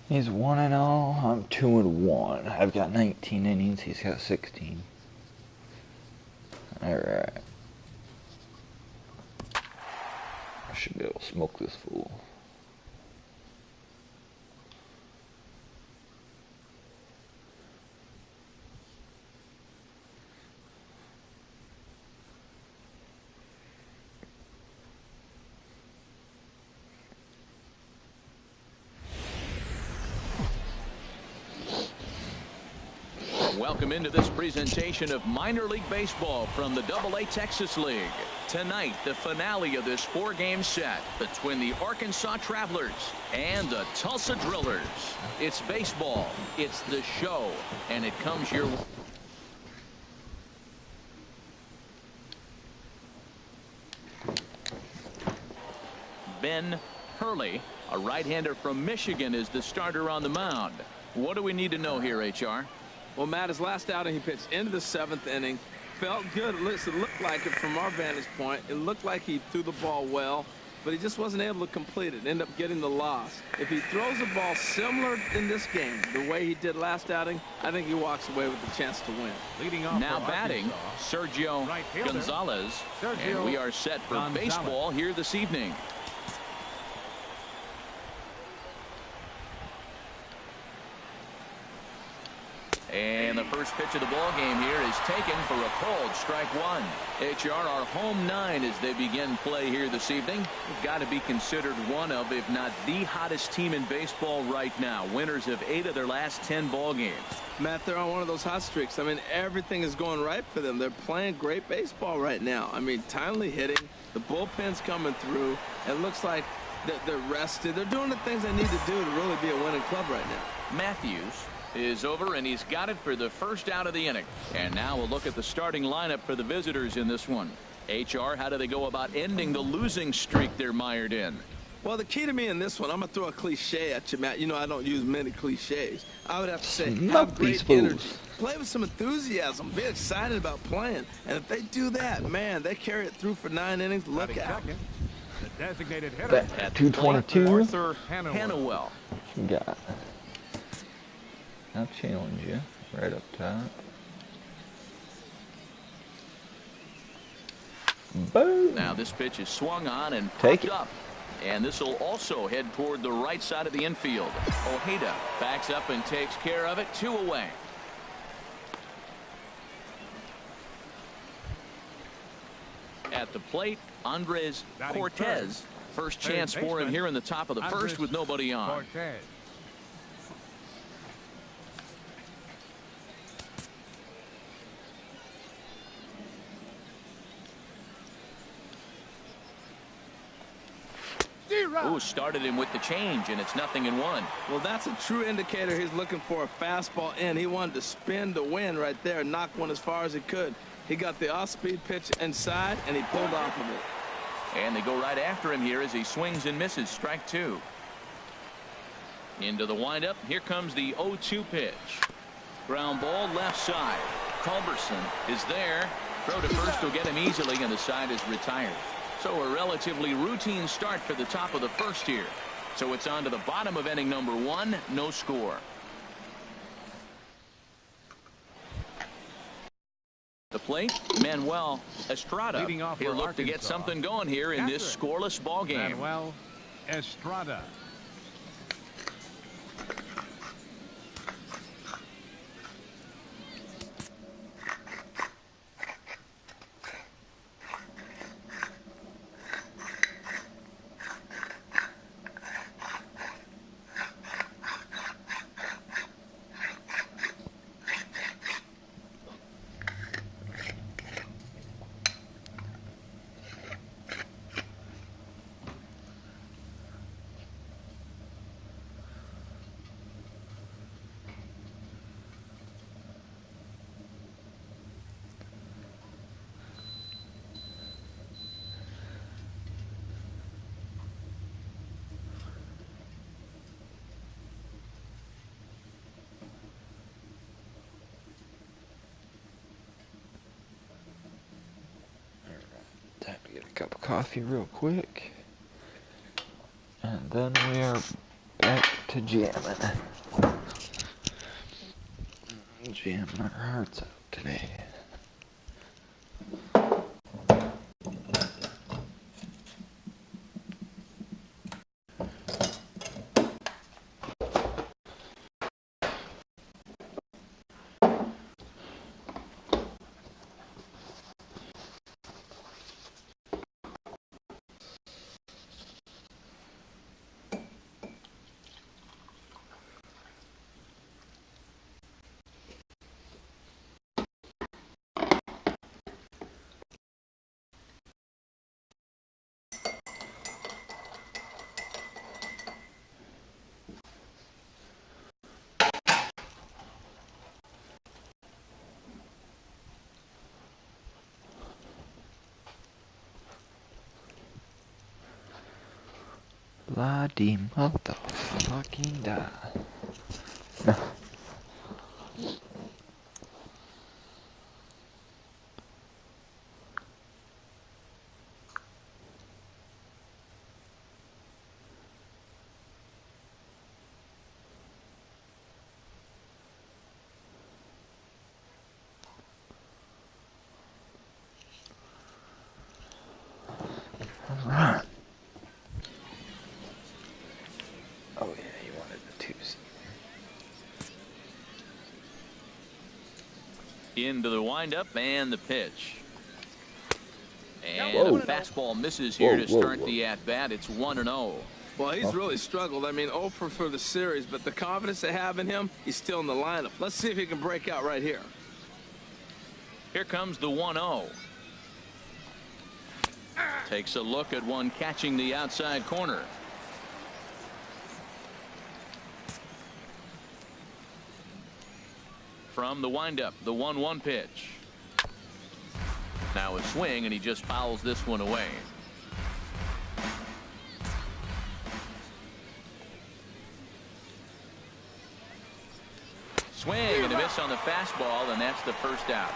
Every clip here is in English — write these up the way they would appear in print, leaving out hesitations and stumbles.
He's 1-0. I'm 2-1. I've got 19 innings. He's got 16. Alright. I should be able to smoke this fool. Welcome into this presentation of minor league baseball from the AA Texas League. Tonight, the finale of this 4-game set between the Arkansas Travelers and the Tulsa Drillers. It's baseball, it's the show, and it comes your way. Ben Hurley, a right-hander from Michigan, is the starter on the mound. What do we need to know here, HR? Well, Matt, his last outing, he pitched into the 7th inning. Felt good. It looked like it from our vantage point. It looked like he threw the ball well, but he just wasn't able to complete it. Ended up getting the loss. If he throws the ball similar in this game, the way he did last outing, I think he walks away with the chance to win. Leading off now batting, Sergio Gonzalez. And we are set for baseball here this evening. And the first pitch of the ball game here is taken for a called strike one. HR, our home 9 as they begin play here this evening. They've got to be considered one of, if not the hottest team in baseball right now. Winners of 8 of their last 10 ball games. Matt, they're on one of those hot streaks. I mean, everything is going right for them. They're playing great baseball right now. I mean, timely hitting. The bullpen's coming through. It looks like they're rested. They're doing the things they need to do to really be a winning club right now. Matthews is over, and he's got it for the first out of the inning. And now we'll look at the starting lineup for the visitors in this one. HR, how do they go about ending the losing streak they're mired in? Well, the key to me in this one, I'm going to throw a cliche at you, Matt. You know I don't use many cliches. I would have to say have great energy. Play with some enthusiasm. Be excited about playing. And if they do that, man, they carry it through for 9 innings. Look out. The designated hitter at 222. Arthur What Hannawell. you got? I'll challenge you right up top. Boom. Now this pitch is swung on and Take popped it up. And this will also head toward the right side of the infield. Ojeda backs up and takes care of it. 2 away. At the plate, Andres Cortez. First chance for him here in the top of the first with nobody on. Cortez. Ooh, started him with the change, and it's 0-1. Well, that's a true indicator he's looking for a fastball in. He wanted to spin to win right there, knock one as far as he could. He got the off-speed pitch inside, and he pulled off of it. And they go right after him here as he swings and misses. Strike 2. Into the windup. Here comes the 0-2 pitch. Ground ball left side. Culberson is there. Throw to first will get him easily, and the side is retired. So a relatively routine start for the top of the first here. So it's on to the bottom of inning number 1. No score. The plate, Manuel Estrada. He'll look to get something going here in this scoreless ball game. Manuel Estrada. Time to get a cup of coffee real quick. And then we are back to jamming. Jamming our hearts out today. La di motherfucking da. Alright. Oh yeah, he wanted the 2-seat. Into the windup and the pitch. And Whoa. a fastball misses here to start the at-bat. It's 1-0. Well, he's really struggled. I mean, 0 for the series, but the confidence they have in him, he's still in the lineup. Let's see if he can break out right here. Here comes the 1-0. Takes a look at one catching the outside corner. From the windup, the 1-1 pitch. Now a swing, and he just fouls this one away. Swing and a miss on the fastball, and that's the first out.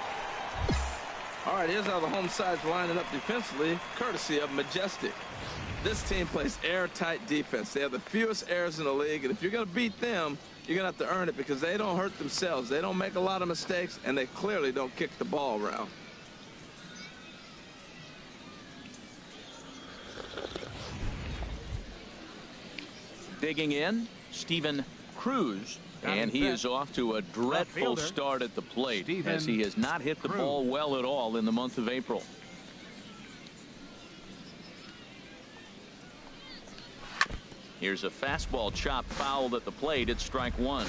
All right, here's how the home side's lining up defensively, courtesy of Majestic. This team plays airtight defense. They have the fewest errors in the league, and if you're going to beat them, you're going to have to earn it because they don't hurt themselves. They don't make a lot of mistakes, and they clearly don't kick the ball around. Digging in, Steven Cruz, and he is off to a dreadful start at the plate as he has not hit the ball well at all in the month of April. Here's a fastball chopped foul at the plate. It's strike one.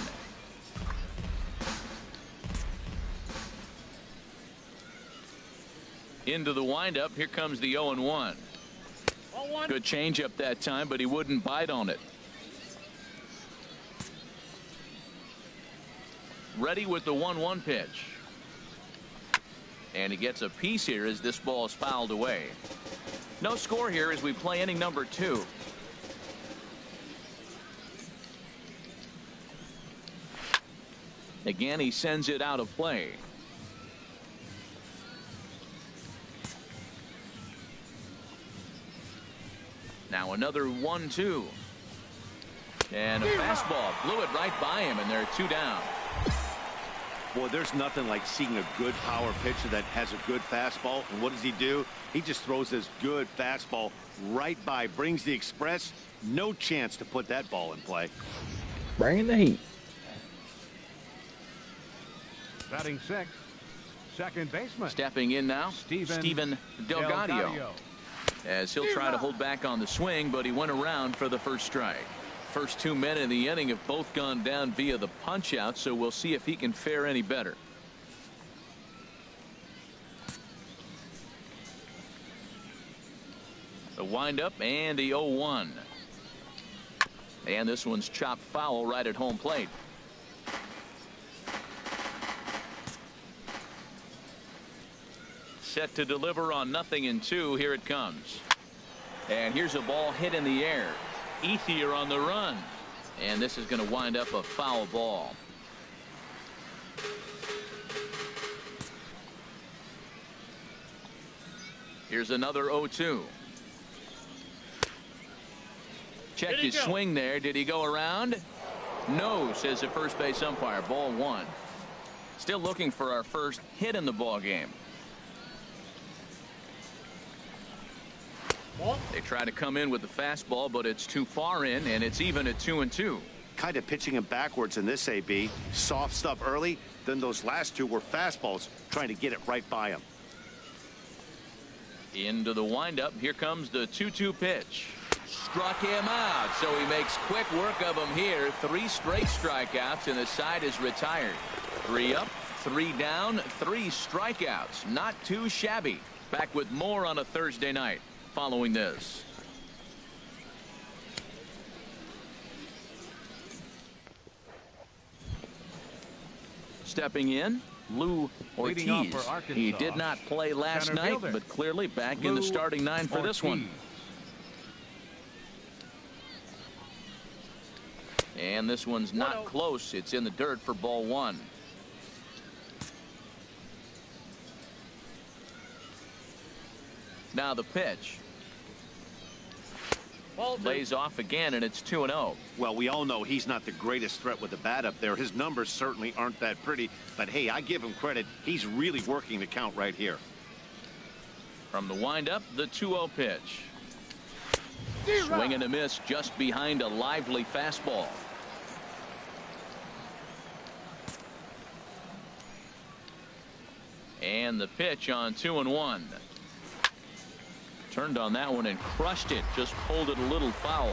Into the windup. Here comes the 0-1. Good changeup that time, but he wouldn't bite on it. Ready with the 1-1 pitch. And he gets a piece here as this ball is fouled away. No score here as we play inning number 2. Again, he sends it out of play. Now another 1-2. And a fastball blew it right by him, and they're 2 down. Boy, there's nothing like seeing a good power pitcher that has a good fastball. And what does he do? He just throws this good fastball right by, brings the express. No chance to put that ball in play. Bringing the heat. Batting sixth, second baseman. Stepping in now, Steven Delgado. As he'll try to hold back on the swing, but he went around for the first strike. First 2 men in the inning have both gone down via the punch out, so we'll see if he can fare any better. The windup and the 0-1. And this one's chopped foul right at home plate. Set to deliver on 0-2. Here it comes. And here's a ball hit in the air. Ethier on the run. And this is going to wind up a foul ball. Here's another 0-2. Checked his swing there. Did he go around? No, says the first base umpire. Ball 1. Still looking for our first hit in the ball game. They try to come in with the fastball, but it's too far in, and it's even at 2-2. Kind of pitching him backwards in this AB. Soft stuff early, then those last two were fastballs, trying to get it right by him. Into the windup. Here comes the 2-2 pitch. Struck him out, so he makes quick work of him here. 3 straight strikeouts, and the side is retired. 3 up, 3 down, 3 strikeouts. Not too shabby. Back with more on a Thursday night following this. Stepping in, Lou Ortiz. He did not play last night, but clearly back in the starting 9 for this one. And this one's not close. It's in the dirt for ball 1. Now the pitch. Lays off again, and it's 2-0. Well, we all know he's not the greatest threat with the bat up there. His numbers certainly aren't that pretty. But, hey, I give him credit. He's really working the count right here. From the windup, the 2-0 pitch. Swing and a miss just behind a lively fastball. And the pitch on 2-1. Turned on that one and crushed it. Just pulled it a little foul.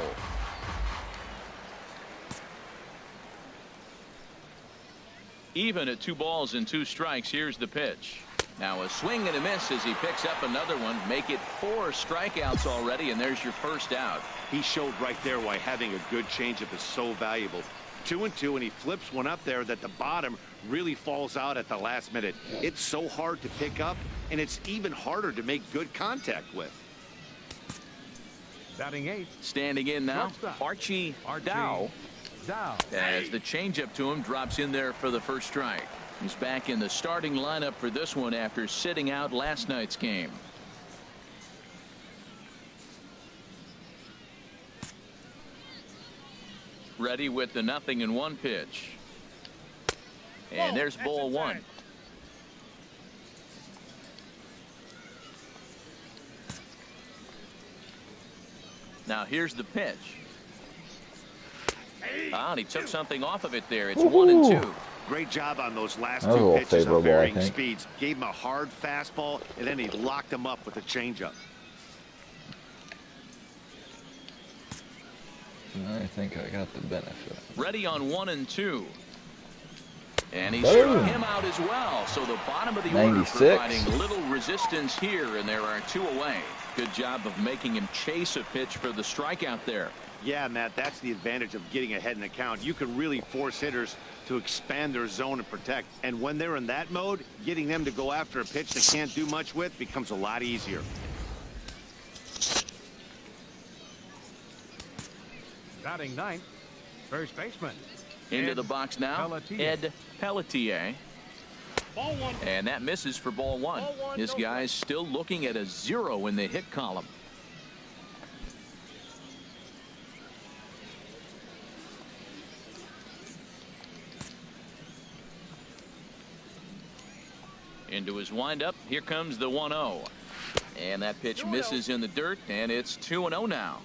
Even at 2 balls and 2 strikes. Here's the pitch. Now a swing and a miss as he picks up another one. Make it 4 strikeouts already, and there's your first out. He showed right there why having a good changeup is so valuable. 2-2, and he flips one up there that the bottom really falls out at the last minute. It's so hard to pick up, and it's even harder to make good contact with. Batting 8. Standing in now, Archie Dow. As the changeup to him drops in there for the first strike. He's back in the starting lineup for this one after sitting out last night's game. Ready with the 0-1 pitch. And there's ball 1. Now here's the pitch. And he took something off of it there. It's 1-2. Great job on those last 2 pitches of varying speeds. Gave him a hard fastball, and then he locked him up with a changeup. I think I got the benefit. Ready on 1-2. And he struck him out as well. So the bottom of the order providing little resistance here, and there are 2 away. Good job of making him chase a pitch for the strikeout there. Yeah, Matt, that's the advantage of getting ahead in the count. You can really force hitters to expand their zone and protect. And when they're in that mode, getting them to go after a pitch they can't do much with becomes a lot easier. Batting 9th, first baseman. Into the box now, Ed Pelletier. And that misses for ball 1. This guy's still looking at a 0 in the hit column. Into his windup. Here comes the 1-0. And that pitch misses in the dirt, and it's 2-0 now.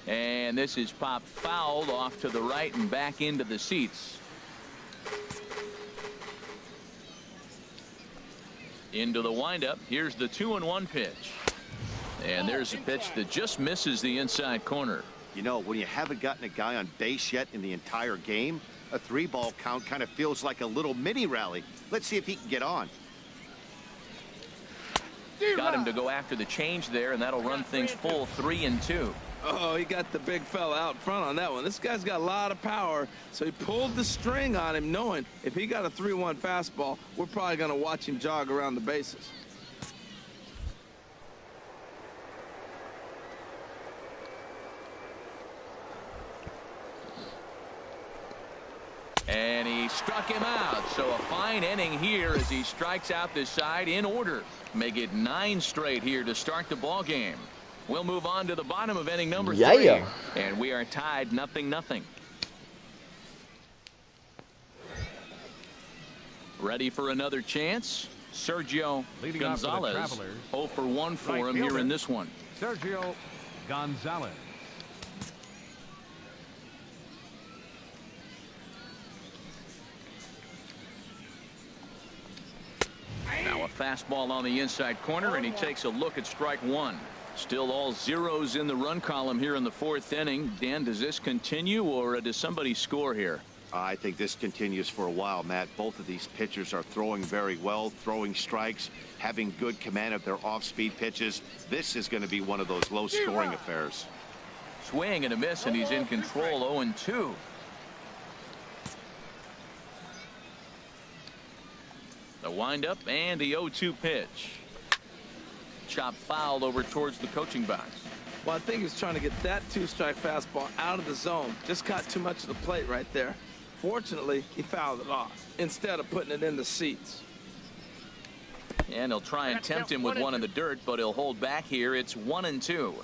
And this is popped foul off to the right and back into the seats. Into the windup. Here's the 2-1 pitch. And there's a pitch that just misses the inside corner. You know, when you haven't gotten a guy on base yet in the entire game, a 3-ball count kind of feels like a little mini rally. Let's see if he can get on. Got him to go after the change there, and that'll run things full 3-2. Oh, he got the big fella out front on that one. This guy's got a lot of power, so he pulled the string on him, knowing if he got a 3-1 fastball, we're probably going to watch him jog around the bases. And he struck him out. So a fine inning here as he strikes out this side in order. Make it 9 straight here to start the ball game. We'll move on to the bottom of inning number 3. And we are tied 0-0. Ready for another chance. Sergio Leading Gonzalez. off for the Travelers, 0 for 1 for right him fielder, here in this one. Sergio Gonzalez. Now a fastball on the inside corner, and he takes a look at strike 1. Still all zeros in the run column here in the 4th inning. Dan, does this continue, or does somebody score here? I think this continues for a while, Matt. Both of these pitchers are throwing very well, throwing strikes, having good command of their off-speed pitches. This is going to be one of those low-scoring affairs. Swing and a miss, and he's in control. 0-2. The windup and the 0-2 pitch. Chop foul over towards the coaching box. Well, I think he's trying to get that 2-strike fastball out of the zone. Just caught too much of the plate right there. Fortunately, he fouled it off instead of putting it in the seats. And he'll try and tempt him with one in the dirt, but he'll hold back here. It's 1-2.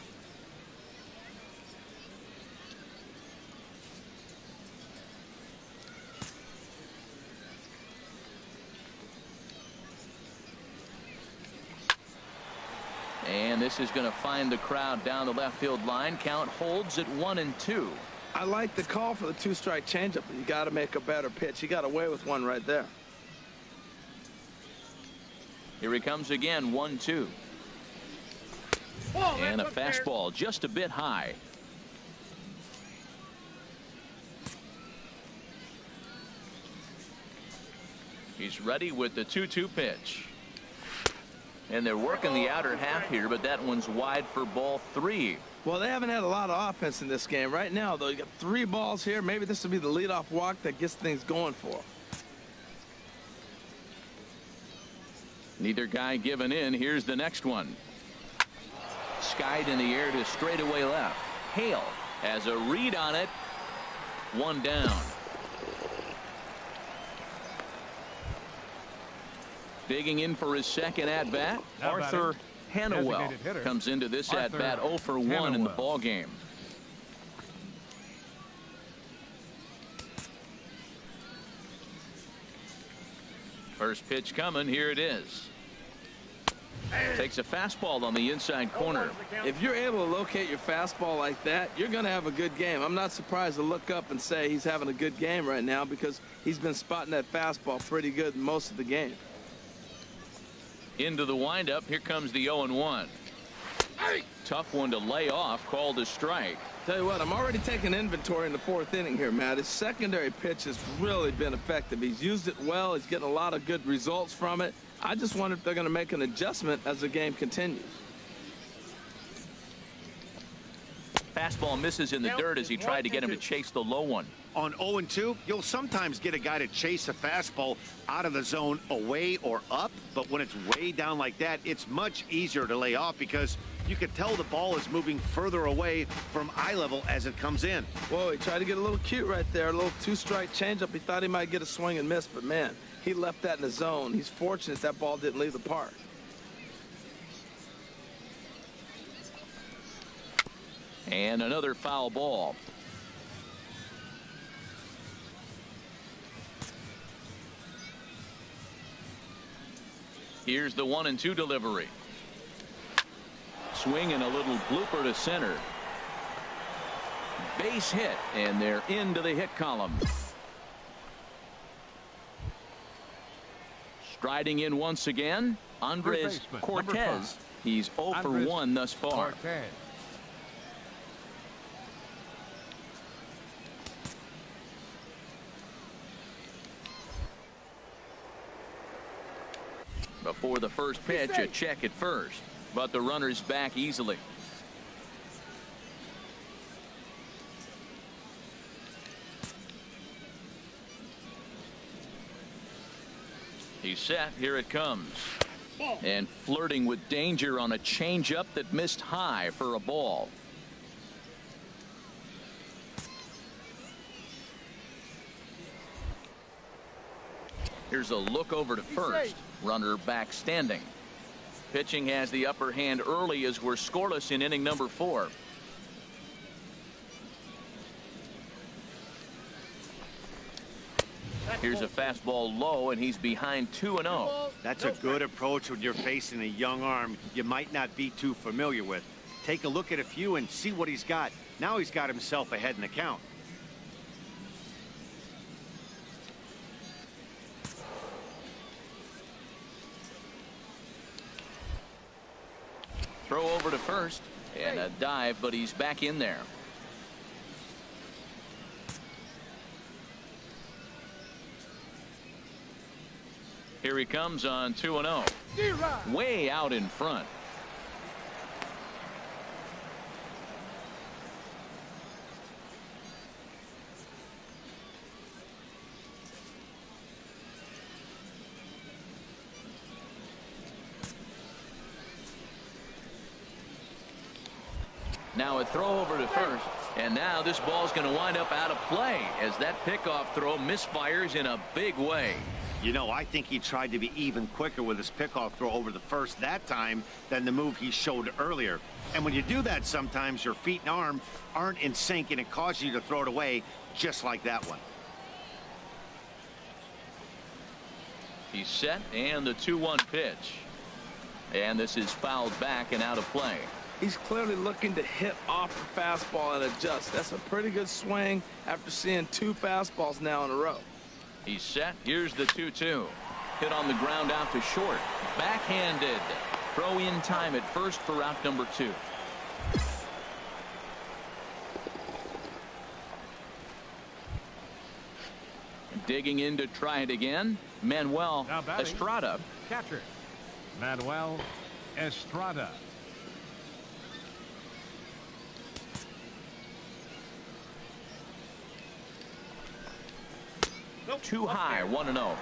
And this is going to find the crowd down the left field line. Count holds at 1-2. I like the call for the 2-strike changeup, but you got to make a better pitch. He got away with one right there. Here he comes again. 1-2. And a fastball just a bit high. He's ready with the 2-2 pitch. And they're working the outer half here, but that one's wide for ball 3. Well, they haven't had a lot of offense in this game. Right now, though, you got 3 balls here. Maybe this will be the leadoff walk that gets things going for them. Neither guy giving in. Here's the next one. Skied in the air to straightaway left. Hale has a read on it. 1 down. Digging in for his second at-bat, Arthur Hannawell comes into this at-bat 0 for 1 in the ball game. First pitch coming. Here it is. Takes a fastball on the inside corner. If you're able to locate your fastball like that, you're going to have a good game. I'm not surprised to look up and say he's having a good game right now because he's been spotting that fastball pretty good most of the game. Into the windup. Here comes the 0-1. Tough one to lay off. Called a strike. Tell you what, I'm already taking inventory in the 4th inning here, Matt. His secondary pitch has really been effective. He's used it well. He's getting a lot of good results from it. I just wonder if they're going to make an adjustment as the game continues. Fastball misses in the dirt as he tried to get him to chase the low one. On 0-2, you'll sometimes get a guy to chase a fastball out of the zone away or up, but when it's way down like that, it's much easier to lay off because you can tell the ball is moving further away from eye level as it comes in. Whoa, he tried to get a little cute right there, a little 2-strike changeup. He thought he might get a swing and miss, but man, he left that in the zone. He's fortunate that ball didn't leave the park. And another foul ball. Here's the 1-2 delivery. Swing and a little blooper to center. Base hit, and they're into the hit column. Striding in once again, Andres Cortez. He's 0 for 1 thus far. Cortez. Before the first pitch, a check at first, but the runner's back easily. He's set. Here it comes. And flirting with danger on a changeup that missed high for a ball. Here's a look over to first. Runner back standing. Pitching has the upper hand early as we're scoreless in inning number 4. Here's a fastball low, and he's behind 2-0. That's a good approach when you're facing a young arm you might not be too familiar with. Take a look at a few and see what he's got. Now he's got himself ahead in the count. Throw over to first, and a dive, but he's back in there. Here he comes on 2-0. Way out in front. Now a throw over to first, and now this ball's going to wind up out of play as that pickoff throw misfires in a big way. You know, I think he tried to be even quicker with his pickoff throw over the first that time than the move he showed earlier. And when you do that, sometimes your feet and arm aren't in sync, and it causes you to throw it away just like that one. He's set, and the 2-1 pitch. And this is fouled back and out of play. He's clearly looking to hit off the fastball and adjust. That's a pretty good swing after seeing 2 fastballs now in a row. He's set. Here's the 2-2. Hit on the ground out to short. Backhanded. Throw in time at first for out number 2. Digging in to try it again. Manuel Estrada. Catcher Manuel Estrada. Too high. 1-0.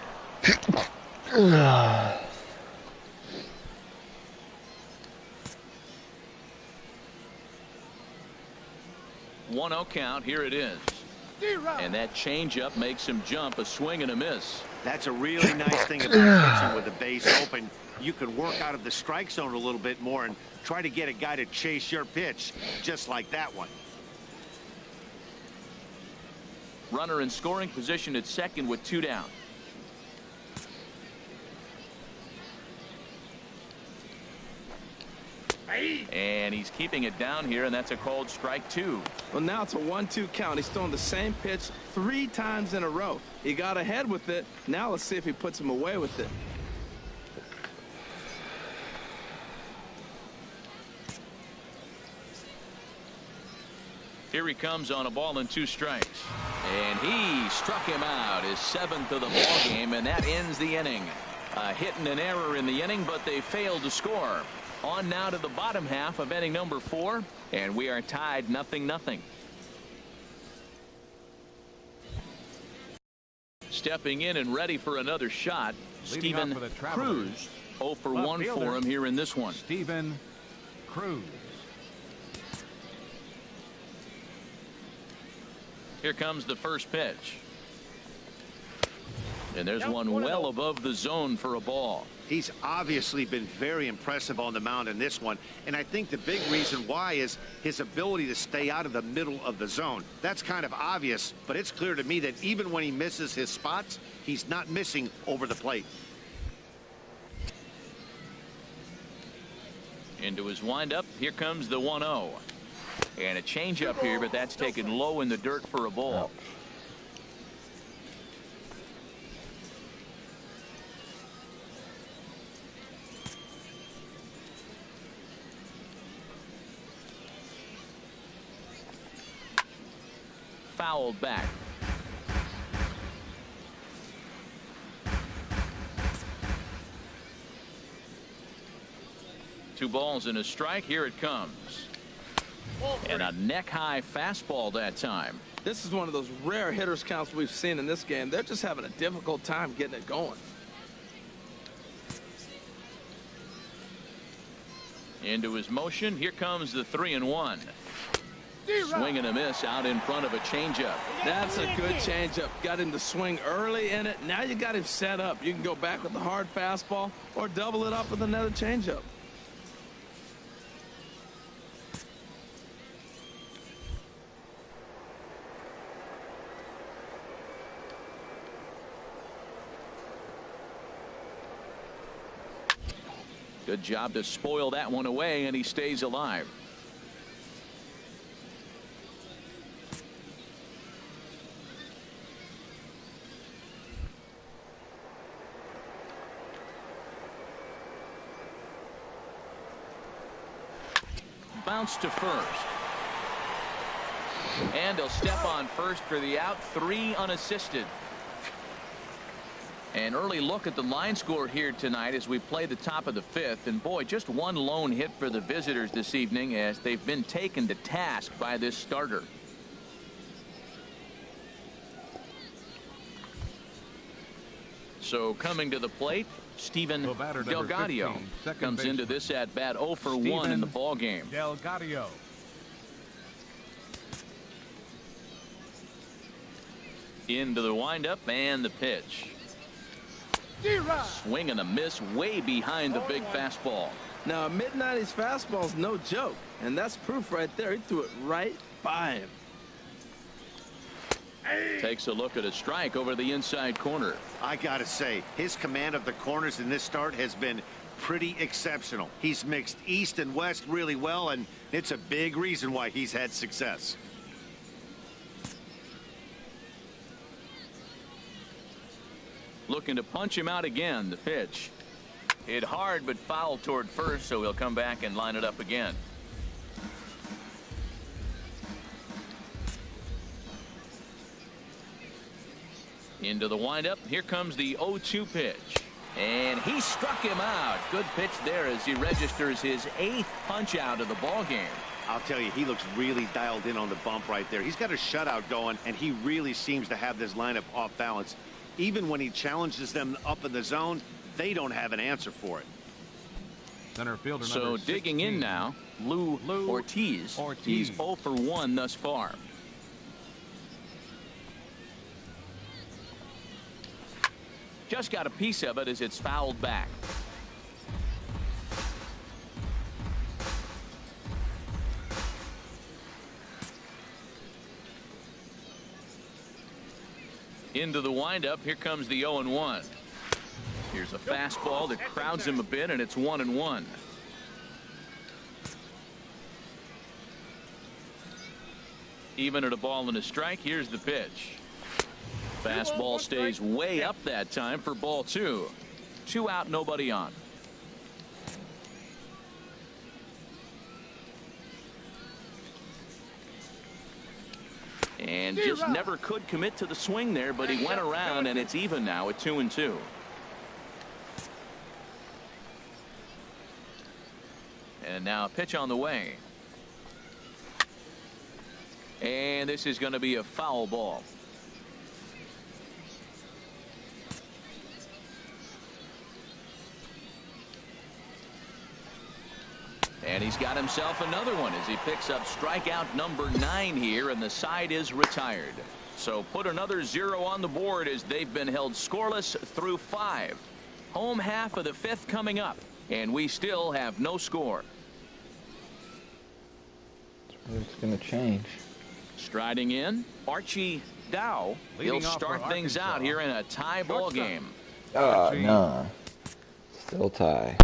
1-0 count. Here it is. And that changeup makes him jump. A swing and a miss. That's a really nice thing about pitching with the base open. You can work out of the strike zone a little bit more and try to get a guy to chase your pitch just like that one. Runner in scoring position at second with 2 down. And he's keeping it down here, and that's a called strike 2. Well, now it's a 1-2 count. He's throwing the same pitch 3 times in a row. He got ahead with it. Now let's see if he puts him away with it. Here he comes on a ball and 2 strikes. And he struck him out, his 7th of the ball game, and that ends the inning. A hit and an error in the inning, but they failed to score. On now to the bottom half of inning number 4, and we are tied 0-0. Stepping in and ready for another shot, Steven Cruz. 0 for 1 for him here in this one. Steven Cruz. Here comes the first pitch. And there's one well above the zone for a ball. He's obviously been very impressive on the mound in this one, and I think the big reason why is his ability to stay out of the middle of the zone. That's kind of obvious, but it's clear to me that even when he misses his spots, he's not missing over the plate. Into his windup. Here comes the 1-0. And a changeup here, but that's taken low in the dirt for a ball. Fouled back. Two balls and a strike. Here it comes. And a neck-high fastball that time. This is one of those rare hitters counts we've seen in this game. They're just having a difficult time getting it going. Into his motion. Here comes the 3-1. Swing and a miss out in front of a changeup. That's a good changeup. Got him to swing early in it. Now you got him set up. You can go back with the hard fastball or double it up with another changeup. Good job to spoil that one away, and he stays alive. Bounce to first. And he'll step on first for the out. 3 unassisted. An early look at the line score here tonight as we play the top of the 5th. And boy, just one lone hit for the visitors this evening as they've been taken to task by this starter. So coming to the plate, Steven Delgadio comes into this at bat 0 for 1 in the ball game. Delgadio. Into the windup and the pitch. Swing and a miss way behind the big fastball. Now, a mid-90s fastball is no joke, and that's proof right there. He threw it right by him. Takes a look at a strike over the inside corner. I gotta say, his command of the corners in this start has been pretty exceptional. He's mixed east and west really well, and it's a big reason why he's had success. Looking to punch him out again. The pitch hit hard but foul toward first, so he'll come back and line it up again. Into the windup. Here comes the 0-2 pitch, and he struck him out. Good pitch there as he registers his 8th punch out of the ball game. I'll tell you, he looks really dialed in on the bump right there. He's got a shutout going, and he really seems to have this lineup off balance. Even when he challenges them up in the zone, they don't have an answer for it. Center fielder so number digging 16. in now, Lou Ortiz. He's 0 for 1 thus far. Just got a piece of it as it's fouled back. Into the windup. Here comes the 0-1. Here's a fastball that crowds him a bit, and it's 1-1. Even at a ball and a strike. Here's the pitch. Fastball stays way up that time for ball 2. 2 out, nobody on. And just never could commit to the swing there, but he went around, and it's even now at 2-2. And now a pitch on the way. And this is going to be a foul ball. And he's got himself another one as he picks up strikeout number 9 here, and the side is retired. So put another 0 on the board as they've been held scoreless through 5. Home half of the 5th coming up, and we still have no score. It's going to change. Striding in, Archie Dow. He'll start things out here in a tie ball game. Nah. Still tie.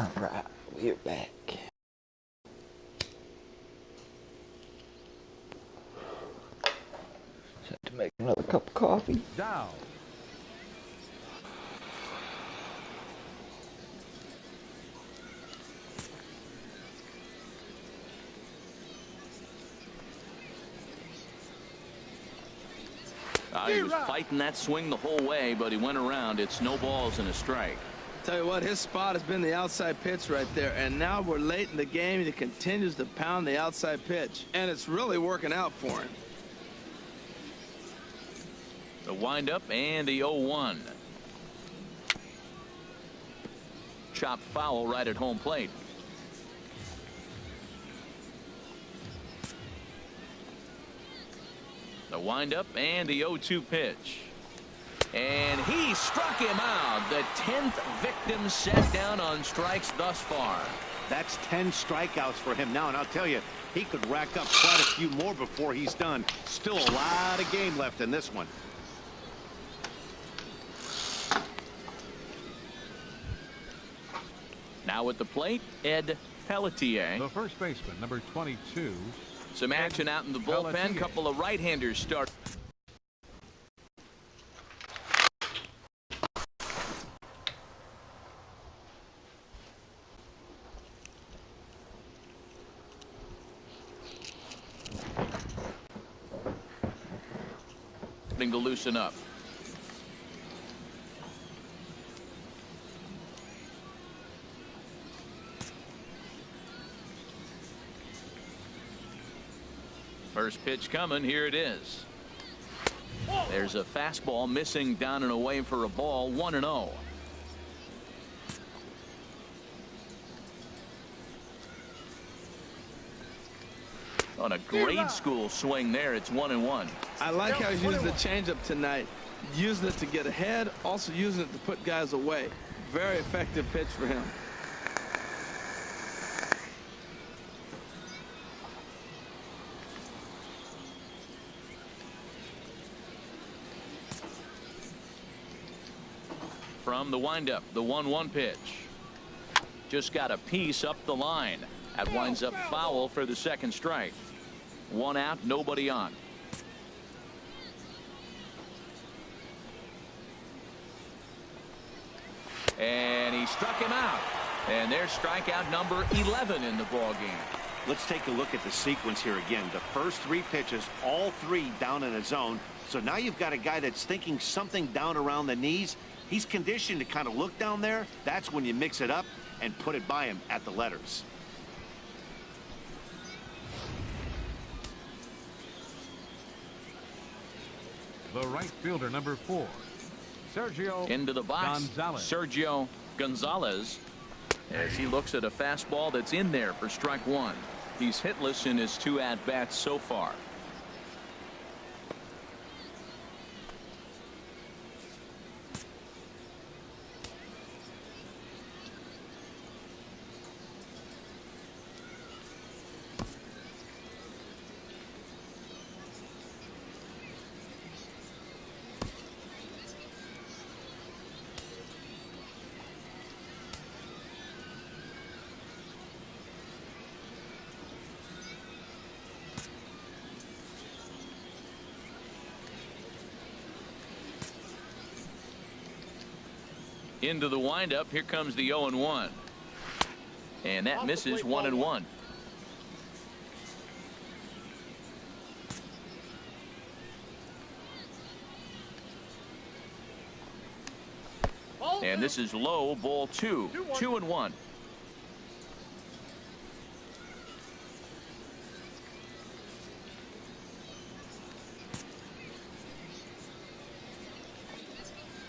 Alright, we're back. Set to make another cup of coffee. Dow. He was fighting that swing the whole way, but he went around. It's no balls and a strike. Tell you what, his spot has been the outside pitch right there, and now we're late in the game, and he continues to pound the outside pitch, and it's really working out for him. The windup and the 0-1. Chopped foul right at home plate. The windup and the 0-2 pitch. And he struck him out. The 10th victim set down on strikes thus far. That's 10 strikeouts for him now, and I'll tell you, he could rack up quite a few more before he's done. Still a lot of game left in this one. Now at the plate, Ed Pelletier. The first baseman, number 22. Some action out in the bullpen. Pelletier. Couple of right-handers start. To loosen up. First pitch coming. Here it is. There's a fastball missing down and away for a ball. 1-0. On a grade school swing there, it's 1-1. I like how he's using the changeup tonight, using it to get ahead, also using it to put guys away. Very effective pitch for him. From the windup, the 1-1 pitch. Just got a piece up the line. That winds up foul for the second strike. 1 out, nobody on. And he struck him out. And there's strikeout number 11 in the ball game. Let's take a look at the sequence here again. The first 3 pitches, all 3 down in a zone. So now you've got a guy that's thinking something down around the knees. He's conditioned to kind of look down there. That's when you mix it up and put it by him at the letters. The right fielder, number 4. Sergio Into the box, Gonzalez. Sergio Gonzalez, as he looks at a fastball that's in there for strike 1. He's hitless in his 2 at-bats so far. Into the windup. Here comes the 0-1. And that misses. 1-1. And this is low, ball 2. 2-1.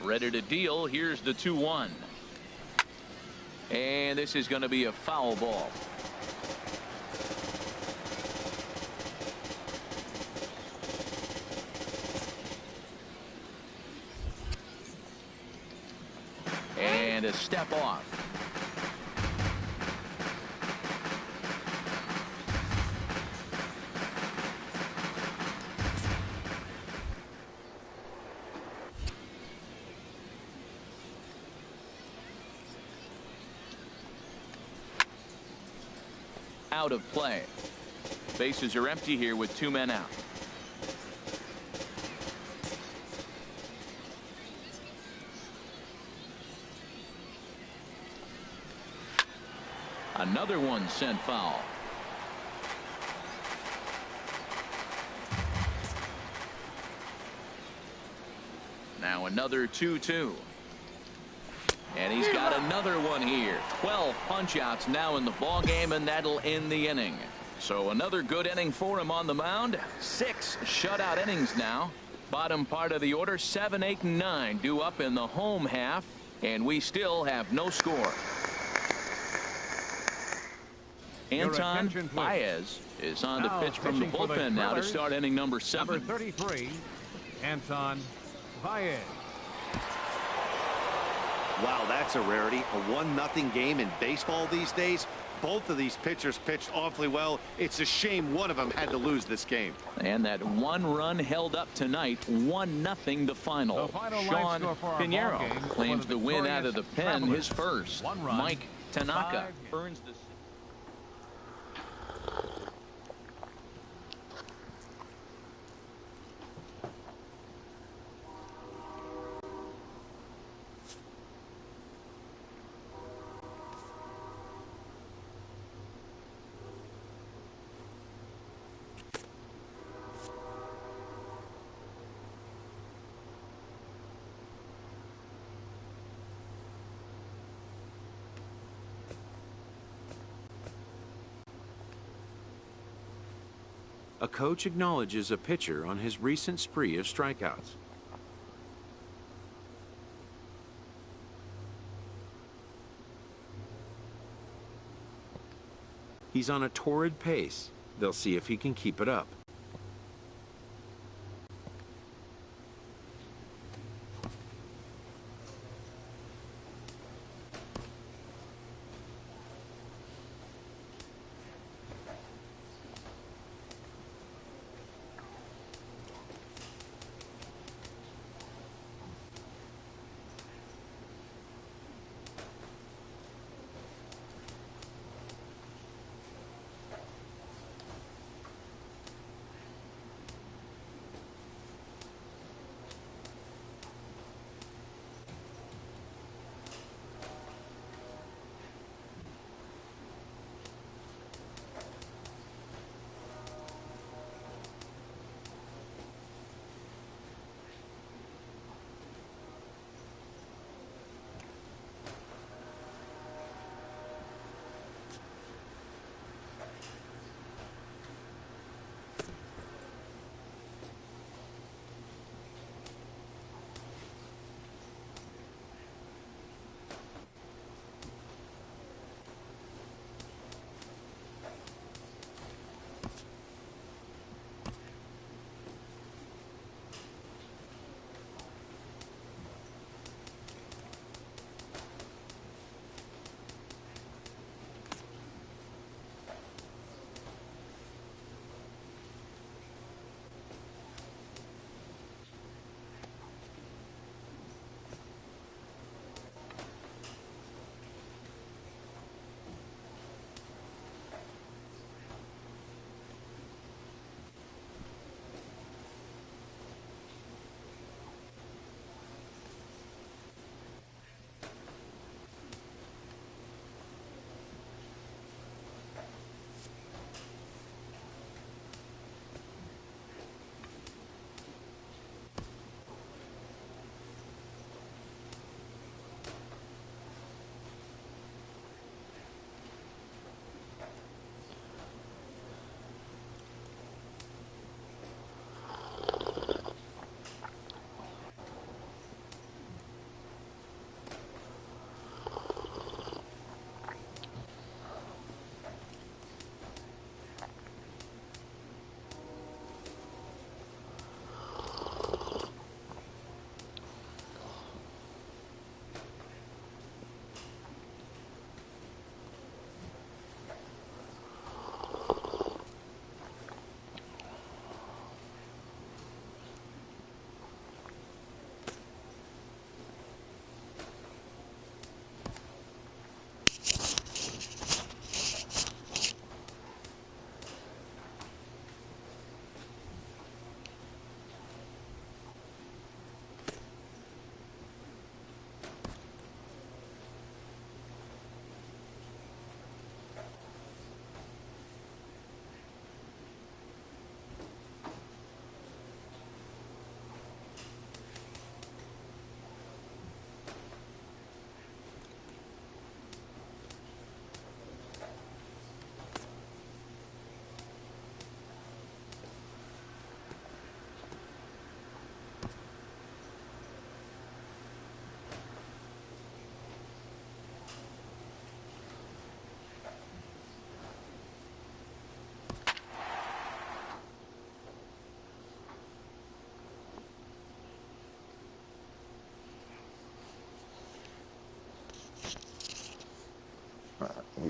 Ready to deal. Here's the 2-1. And this is going to be a foul ball. And a step off. out of play. Bases are empty here with 2 men out. Another one sent foul. Now another 2-2. And he's got another one here. 12 punch-outs now in the ball game, and that'll end the inning. So another good inning for him on the mound. 6 shutout innings now. Bottom part of the order, 7, 8, and 9 due up in the home half, and we still have no score. Anton Baez is on the pitch from the bullpen now to start inning number 7. Number 33, Anton Baez. Wow, that's a rarity. A 1-0 game in baseball these days. Both of these pitchers pitched awfully well. It's a shame one of them had to lose this game. And that 1 run held up tonight. 1-0 the final. Sean Pinheiro claims the win out of the pen, his first. Mike Tanaka earns the. A coach acknowledges a pitcher on his recent spree of strikeouts. He's on a torrid pace. They'll see if he can keep it up.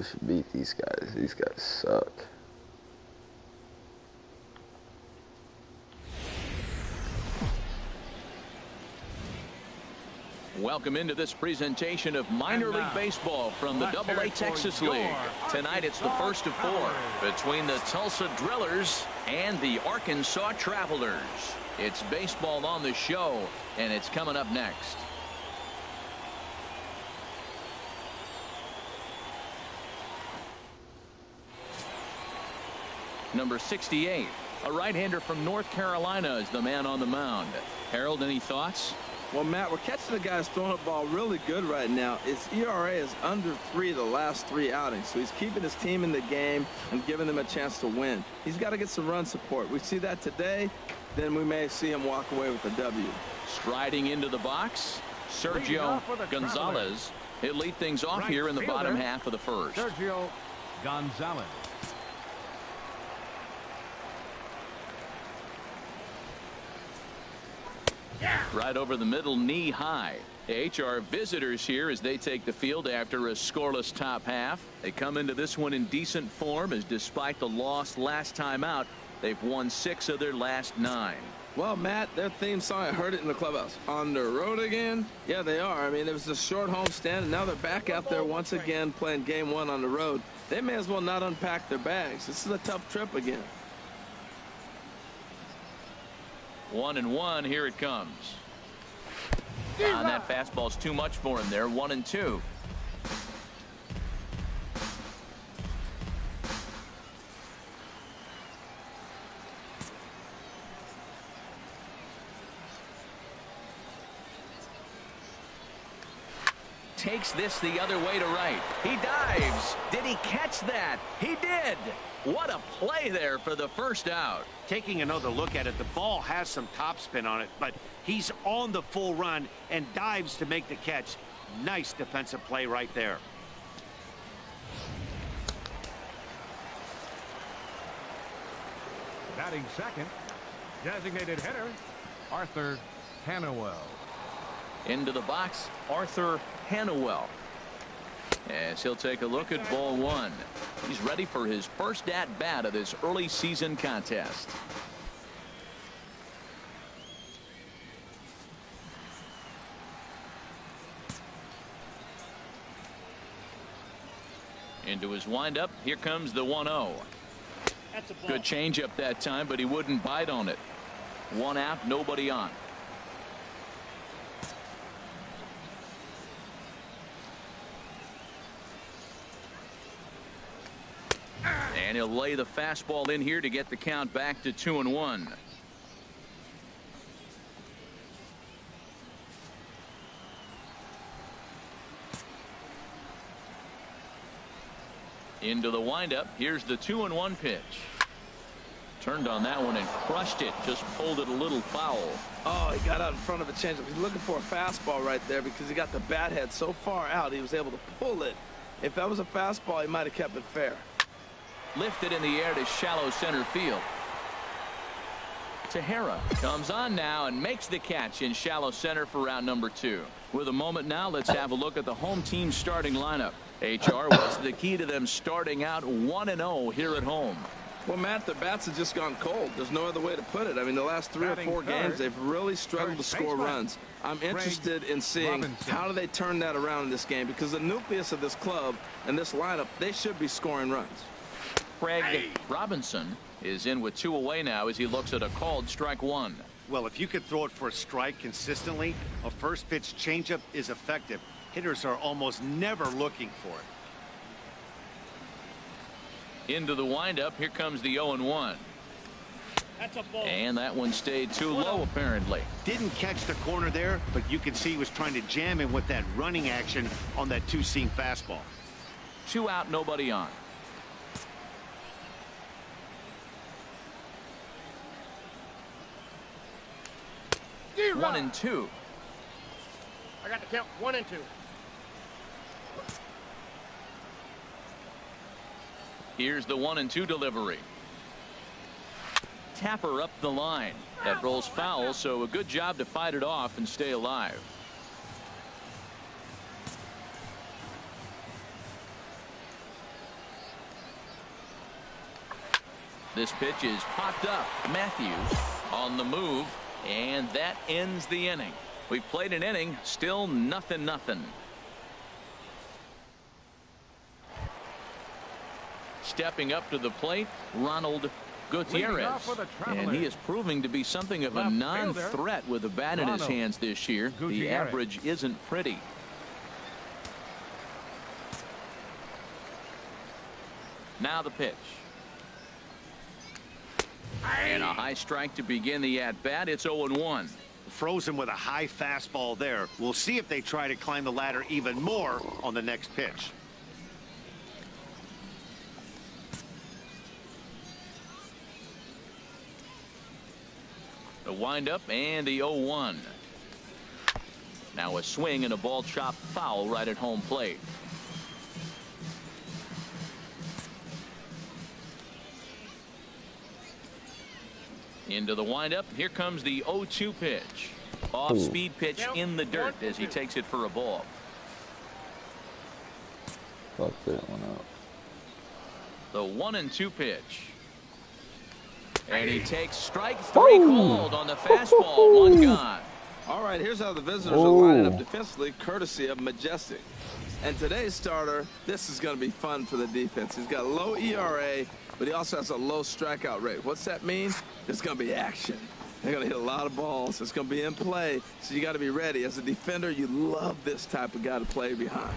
We should beat these guys. These guys suck. Welcome into this presentation of minor league baseball from the AA Texas League. Tonight it's the first of 4 between the Tulsa Drillers and the Arkansas Travelers. It's baseball on the show, and it's coming up next. Number 68, a right-hander from North Carolina, is the man on the mound. Harold, any thoughts? Well, Matt, we're catching the guy who's throwing the ball really good right now. His ERA is under 3 the last 3 outings, so he's keeping his team in the game and giving them a chance to win. He's got to get some run support. We see that today, then we may see him walk away with a W. Striding into the box, Sergio Gonzalez. He'll lead things off here in the bottom half of the first. Sergio Gonzalez. Right over the middle, knee high. HR visitors here as they take the field after a scoreless top half. They come into this one in decent form, as despite the loss last time out, they've won 6 of their last 9. Well, Matt, their theme song, I heard it in the clubhouse. On the road again? Yeah, they are. I mean, it was a short homestand, and now they're back out there once again playing game 1 on the road. They may as well not unpack their bags. This is a tough trip again. 1-1, here it comes. And that fastball's too much for him there. 1-2. Takes this the other way to right. He dives. Did he catch that? He did. What a play there for the first out. Taking another look at it, the ball has some topspin on it, but he's on the full run and dives to make the catch. Nice defensive play right there. Batting second, designated hitter, Arthur Hannawell. Into the box, Arthur Hannawell. As he'll take a look at ball 1. He's ready for his first at-bat of this early season contest. Into his windup. Here comes the 1-0. Good changeup that time, but he wouldn't bite on it. 1 out, nobody on. And he'll lay the fastball in here to get the count back to 2-1. Into the windup. Here's the 2-1 pitch. Turned on that one and crushed it. Just pulled it a little foul. Oh, he got out in front of a changeup. He's looking for a fastball right there because he got the bat head so far out he was able to pull it. If that was a fastball, he might have kept it fair. Lifted in the air to shallow center field. Tejera comes on now and makes the catch in shallow center for round number 2. With a moment now, let's have a look at the home team starting lineup. HR was the key to them starting out 1-0 here at home. Well, Matt, their bats have just gone cold. There's no other way to put it. I mean, the last 3 or 4 games, they've really struggled to score runs. I'm interested in seeing how do they turn that around in this game, because the nucleus of this club and this lineup, they should be scoring runs. Craig Robinson is in with 2 away now as he looks at a called strike 1. Well, if you could throw it for a strike consistently, a first pitch changeup is effective. Hitters are almost never looking for it. Into the windup. Here comes the 0-1. That's a ball. And that one stayed too low, apparently. Didn't catch the corner there, but you can see he was trying to jam him with that running action on that 2-seam fastball. 2 out, nobody on. D-Rock. 1-2. I got the count. 1-2. Here's the 1-2 delivery. Tapper up the line. That rolls foul, so a good job to fight it off and stay alive. This pitch is popped up. Matthews on the move, and that ends the inning. We've played an inning, still 0-0. Stepping up to the plate, Ronald Gutierrez, and he is proving to be something of a non-threat with a bat in his hands this year. The average isn't pretty. Now the pitch. And a high strike to begin the at-bat. It's 0-1. Frozen with a high fastball there. We'll see if they try to climb the ladder even more on the next pitch. The windup and the 0-1. Now a swing and a ball chopped foul right at home plate. Into the windup. Here comes the 0-2 pitch. Off-speed pitch in the dirt as he takes it for a ball. Fuck that one up. The 1-2 pitch. And he takes strike 3 called on the fastball. 1 gone. All right, here's how the visitors are lining up defensively, courtesy of Majestic. And today's starter, this is going to be fun for the defense. He's got a low ERA, but he also has a low strikeout rate. What's that mean? There's going to be action. They're going to hit a lot of balls. It's going to be in play, so you got to be ready. As a defender, you love this type of guy to play behind.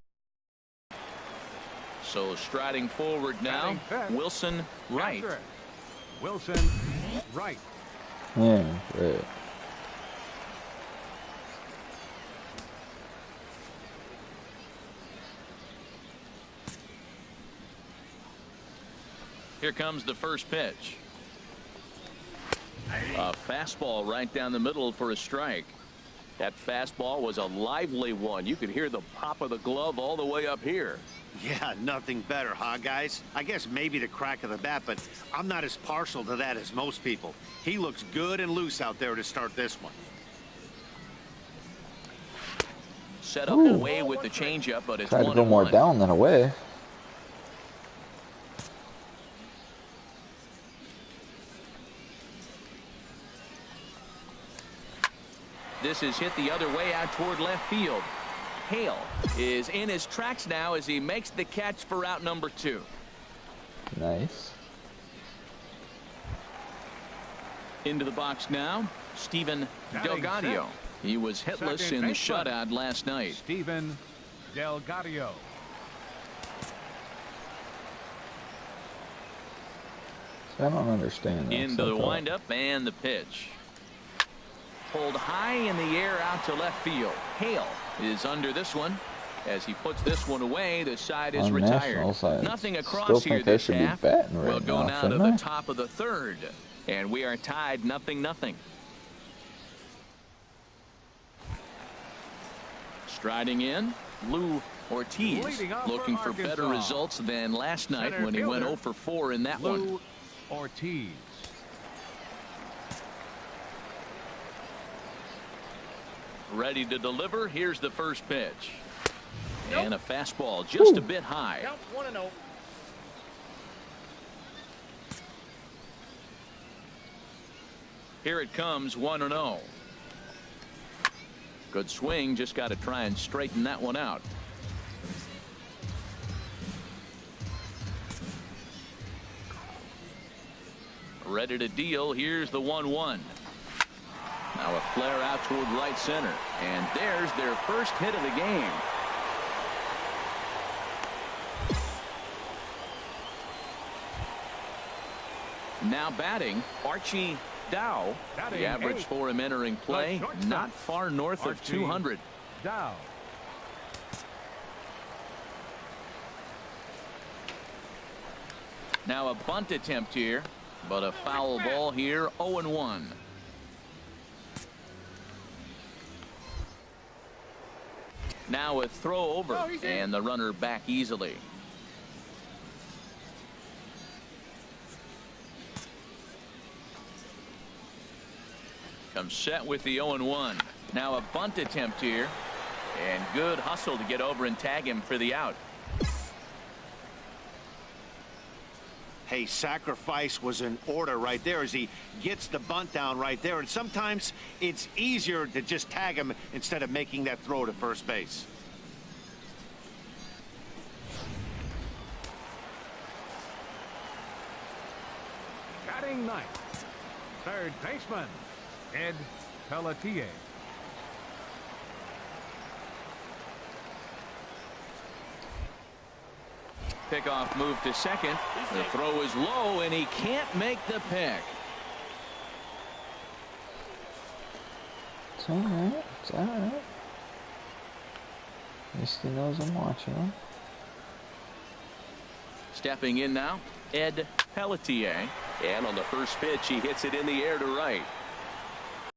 So striding forward now, Wilson Wright. Wilson Wright. Yeah, right. Here comes the first pitch. A fastball right down the middle for a strike. That fastball was a lively one. You could hear the pop of the glove all the way up here. Yeah, nothing better, huh, guys? I guess maybe the crack of the bat, but I'm not as partial to that as most people. He looks good and loose out there to start this one. Set up away with the changeup, but it's 1-1. Tried to go more down than away. This is hit the other way out toward left field. Hale is in his tracks now as he makes the catch for out number 2. Nice. Into the box now, Steven Delgado. He was hitless in the shutout last night. Steven Delgado. I don't understand that. Into the windup and the pitch. Pulled high in the air out to left field. Hale is under this one. As he puts this one away, the side is retired. Nothing across here this half. We'll go now to the top of the 3rd. And we are tied 0-0. Striding in, Lou Ortiz, looking for better results than last night when he went 0 for 4 in that one. Lou Ortiz. Ready to deliver. Here's the first pitch. And a fastball just a bit high. Count 1-0. Here it comes, 1-0. Good swing, just got to try and straighten that one out. Ready to deal. Here's the 1-1. Now a flare out toward right center. And there's their first hit of the game. Now batting, Archie Dow. The average for him entering play, not far north of 200. Dow. Now a bunt attempt here, but a foul ball here, 0-1. Now a throw over, and the runner back easily. Comes set with the 0-1. Now a bunt attempt here, and good hustle to get over and tag him for the out. Hey, sacrifice was in order right there as he gets the bunt down right there. And sometimes it's easier to just tag him instead of making that throw to first base. Batting ninth, third baseman, Ed Pelletier. Pickoff move to second. The throw is low, and he can't make the pick. It's alright. It's alright. At least he knows I'm watching him. Stepping in now, Ed Pelletier. And on the first pitch, he hits it in the air to right.